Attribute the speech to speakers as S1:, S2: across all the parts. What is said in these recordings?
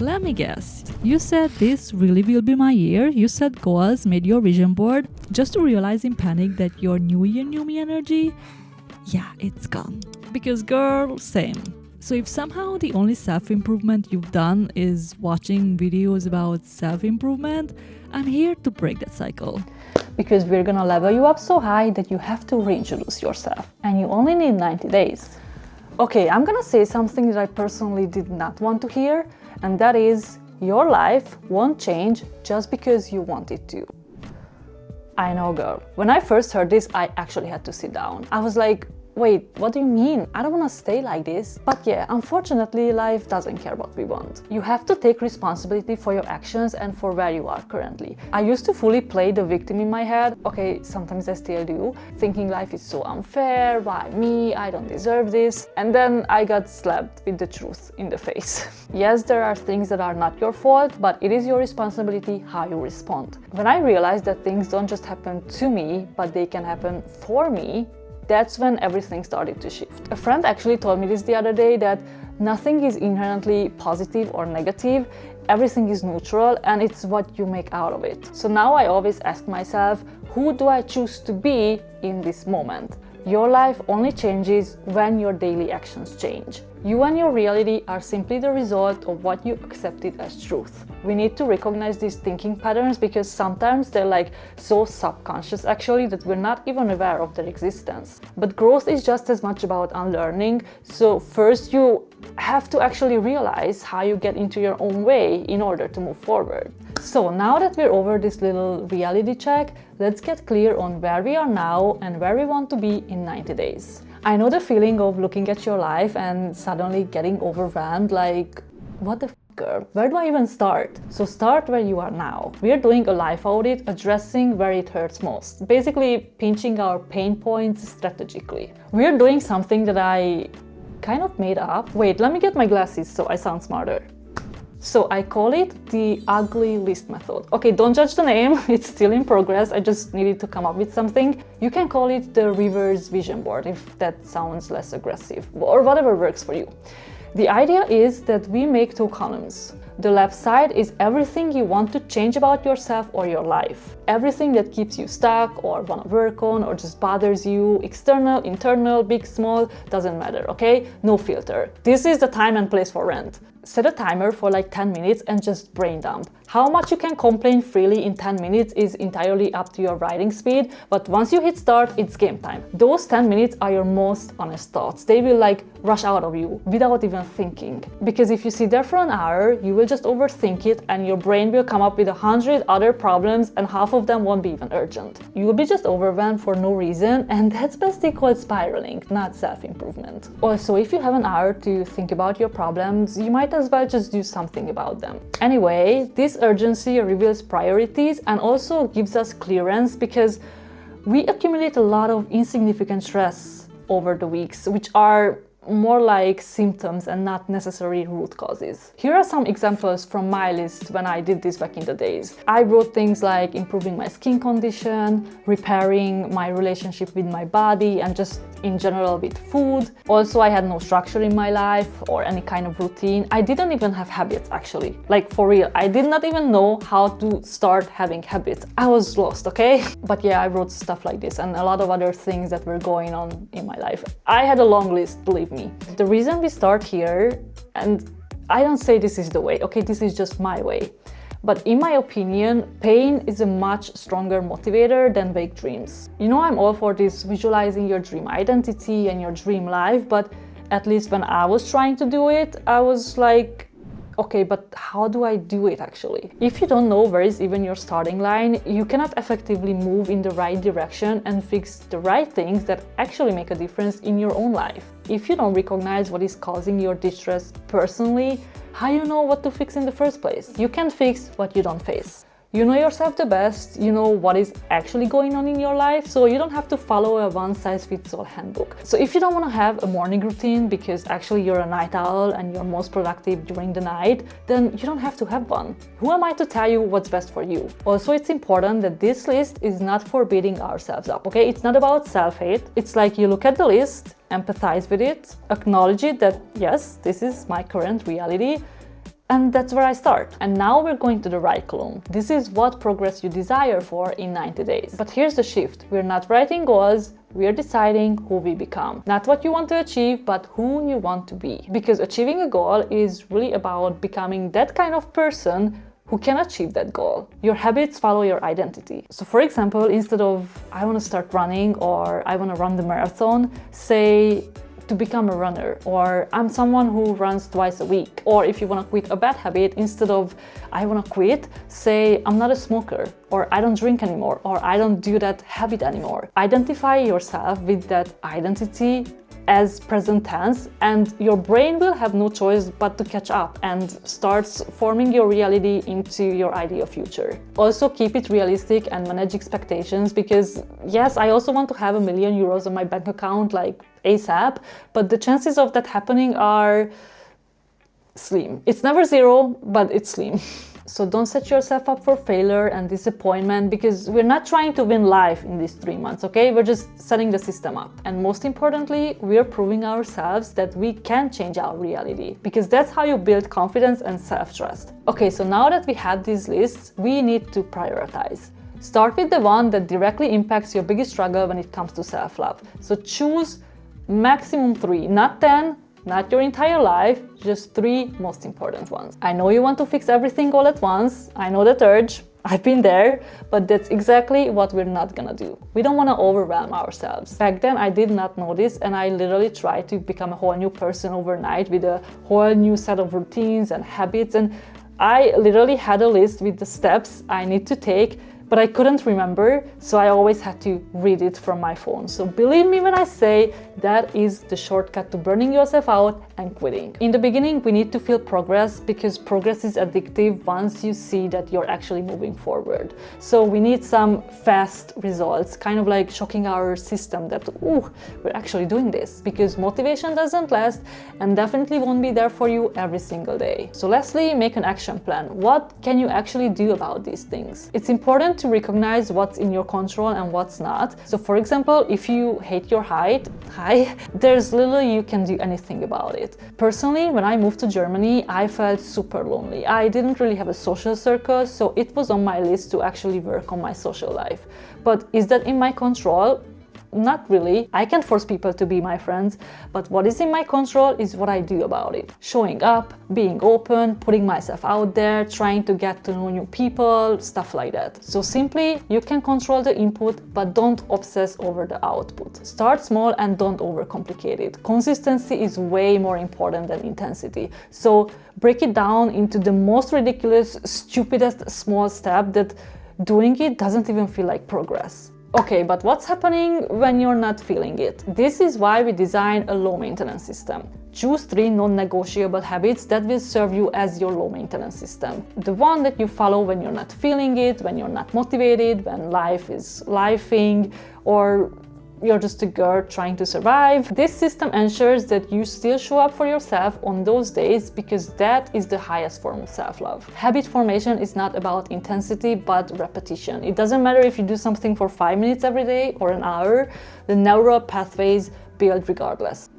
S1: Let me guess. You said this really will be my year. You set goals, made your vision board, just to realize in panic that your new year, new me energy, yeah, it's gone. Because girl, same. So if somehow the only self-improvement you've done is watching videos about self-improvement, I'm here to break that cycle.
S2: Because we're gonna level you up so high that you have to reintroduce yourself. And you only need 90 days. Okay, I'm gonna say something that I personally did not want to hear, and that is, your life won't change just because you want it to. I know, girl. When I first heard this, I actually had to sit down. I was like, wait, what do you mean? I don't want to stay like this. But yeah, unfortunately, life doesn't care what we want. You have to take responsibility for your actions and for where you are currently. I used to fully play the victim in my head. Okay, sometimes I still do, thinking life is so unfair, why me, I don't deserve this. And then I got slapped with the truth in the face. Yes, there are things that are not your fault, but it is your responsibility how you respond. When I realized that things don't just happen to me, but they can happen for me, that's when everything started to shift. A friend actually told me this the other day, that nothing is inherently positive or negative, everything is neutral and it's what you make out of it. So now I always ask myself, who do I choose to be in this moment? Your life only changes when your daily actions change. You and your reality are simply the result of what you accepted as truth. We need to recognize these thinking patterns because sometimes they're like so subconscious actually that we're not even aware of their existence. But growth is just as much about unlearning. So first you have to actually realize how you get into your own way in order to move forward. So now that we're over this little reality check, let's get clear on where we are now and where we want to be in 90 days. I know the feeling of looking at your life and suddenly getting overwhelmed, like, what the f***, girl? Where do I even start? So start where you are now. We are doing a life audit, addressing where it hurts most. Basically, pinching our pain points strategically. We are doing something that I kind of made up. Wait, let me get my glasses so I sound smarter. So I call it the ugly list method. Okay, don't judge the name, it's still in progress, I just needed to come up with something. You can call it the reverse vision board if that sounds less aggressive, or whatever works for you. The idea is that we make two columns. The left side is everything you want to change about yourself or your life. Everything that keeps you stuck or want to work on or just bothers you, external, internal, big, small, doesn't matter, okay? No filter. This is the time and place for rant. Set a timer for like 10 minutes and just brain dump. How much you can complain freely in 10 minutes is entirely up to your writing speed, but once you hit start, it's game time. Those 10 minutes are your most honest thoughts. They will like rush out of you without even thinking. Because if you sit there for an hour, you will just overthink it and your brain will come up with 100 other problems and half of them won't be even urgent. You will be just overwhelmed for no reason, and that's basically called spiraling, not self-improvement. Also, if you have an hour to think about your problems, you might as well just do something about them. Anyway, this urgency reveals priorities and also gives us clearance because we accumulate a lot of insignificant stress over the weeks, which are more like symptoms and not necessarily root causes. Here are some examples from my list when I did this back in the days. I wrote things like improving my skin condition, repairing my relationship with my body and just in general with food. Also, I had no structure in my life or any kind of routine. I didn't even have habits actually. Like for real, I did not even know how to start having habits. I was lost, okay? But yeah, I wrote stuff like this and a lot of other things that were going on in my life. I had a long list, believe me. The reason we start here, and I don't say this is the way, okay, this is just my way. But in my opinion, pain is a much stronger motivator than vague dreams. You know, I'm all for this visualizing your dream identity and your dream life, but at least when I was trying to do it, I was like, okay, but how do I do it actually? If you don't know where is even your starting line, you cannot effectively move in the right direction and fix the right things that actually make a difference in your own life. If you don't recognize what is causing your distress personally, how do you know what to fix in the first place? You can fix what you don't face. You know yourself the best, you know what is actually going on in your life, so you don't have to follow a one-size-fits-all handbook. So if you don't want to have a morning routine because actually you're a night owl and you're most productive during the night, then you don't have to have one. Who am I to tell you what's best for you? Also, it's important that this list is not for beating ourselves up, okay? It's not about self-hate. It's like you look at the list, empathize with it, acknowledge it that yes, this is my current reality, And that's where I start. And now we're going to the right column. This is what progress you desire for in 90 days. But here's the shift. We're not writing goals, we're deciding who we become. Not what you want to achieve, but who you want to be. Because achieving a goal is really about becoming that kind of person who can achieve that goal. Your habits follow your identity. So for example, instead of I want to start running or I want to run the marathon, say to become a runner, or I'm someone who runs twice a week. Or if you want to quit a bad habit, instead of I want to quit, say I'm not a smoker, or I don't drink anymore, or I don't do that habit anymore. Identify yourself with that identity as present tense, and your brain will have no choice but to catch up and starts forming your reality into your ideal future. Also keep it realistic and manage expectations, because yes, I also want to have €1 million on my bank account like ASAP, but the chances of that happening are slim. It's never zero, but it's slim. So don't set yourself up for failure and disappointment, because we're not trying to win life in these 3 months, okay? We're just setting the system up. And most importantly, we're proving ourselves that we can change our reality, because that's how you build confidence and self-trust. Okay, so now that we have these lists, we need to prioritize. Start with the one that directly impacts your biggest struggle when it comes to self-love. So choose maximum 3, not 10, not your entire life, just 3 most important ones. I know you want to fix everything all at once. I know that urge. I've been there, but that's exactly what we're not gonna do. We don't want to overwhelm ourselves. Back then, I did not know this, and I literally tried to become a whole new person overnight with a whole new set of routines and habits, and I literally had a list with the steps I need to take, but I couldn't remember, so I always had to read it from my phone. So believe me when I say that is the shortcut to burning yourself out and quitting. In the beginning, we need to feel progress, because progress is addictive once you see that you're actually moving forward. So we need some fast results, kind of like shocking our system that, ooh, we're actually doing this, because motivation doesn't last and definitely won't be there for you every single day. So lastly, make an action plan. What can you actually do about these things? It's important to recognize what's in your control and what's not. So for example, if you hate your height, there's little you can do anything about it. Personally, when I moved to Germany, I felt super lonely. I didn't really have a social circle, so it was on my list to actually work on my social life. But is that in my control? Not really. I can't force people to be my friends, but what is in my control is what I do about it. Showing up, being open, putting myself out there, trying to get to know new people, stuff like that. So simply, you can control the input, but don't obsess over the output. Start small and don't overcomplicate it. Consistency is way more important than intensity. So break it down into the most ridiculous, stupidest small step that doing it doesn't even feel like progress. Okay, but what's happening when you're not feeling it? This is why we design a low-maintenance system. Choose 3 non-negotiable habits that will serve you as your low-maintenance system. The one that you follow when you're not feeling it, when you're not motivated, when life is lifing, or you're just a girl trying to survive. This system ensures that you still show up for yourself on those days, because that is the highest form of self-love. Habit formation is not about intensity, but repetition. It doesn't matter if you do something for 5 minutes every day or an hour, the neural pathways build regardless.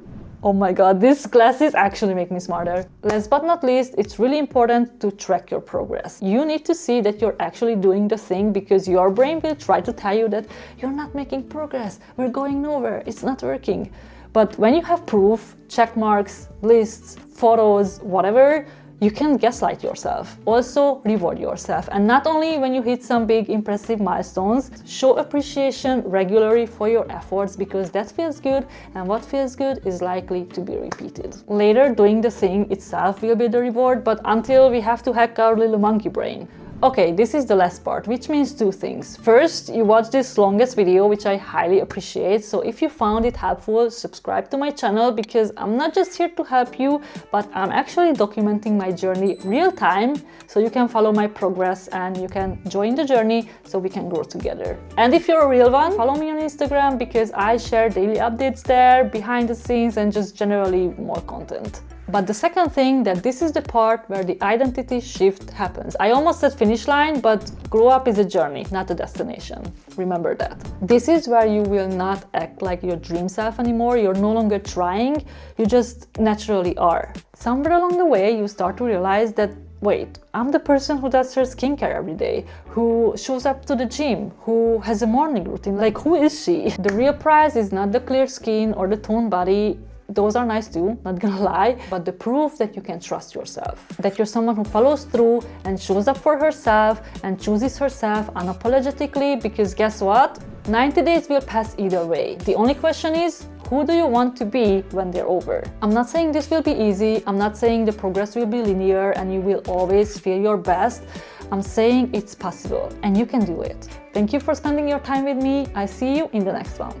S2: Oh my god, these glasses actually make me smarter. Last but not least, it's really important to track your progress. You need to see that you're actually doing the thing, because your brain will try to tell you that you're not making progress, we're going nowhere, it's not working. But when you have proof, check marks, lists, photos, whatever, you can gaslight yourself. Also, reward yourself. And not only when you hit some big impressive milestones, show appreciation regularly for your efforts, because that feels good, and what feels good is likely to be repeated. Later, doing the thing itself will be the reward, but until we have to hack our little monkey brain. Okay, this is the last part, which means 2 things. First, you watched this longest video, which I highly appreciate. So if you found it helpful, subscribe to my channel, because I'm not just here to help you, but I'm actually documenting my journey real time, so you can follow my progress and you can join the journey so we can grow together. And if you're a real one, follow me on Instagram, because I share daily updates there, behind the scenes, and just generally more content. But the second thing, that this is the part where the identity shift happens. I almost said finish line, but grow up is a journey, not a destination. Remember that. This is where you will not act like your dream self anymore. You're no longer trying, you just naturally are. Somewhere along the way, you start to realize that, wait, I'm the person who does her skincare every day, who shows up to the gym, who has a morning routine. Like, who is she? The real prize is not the clear skin or the toned body. Those are nice too, not gonna lie, but the proof that you can trust yourself, that you're someone who follows through and shows up for herself and chooses herself unapologetically, because guess what? 90 days will pass either way. The only question is, who do you want to be when they're over? I'm not saying this will be easy. I'm not saying the progress will be linear and you will always feel your best. I'm saying it's possible and you can do it. Thank you for spending your time with me. I see you in the next one.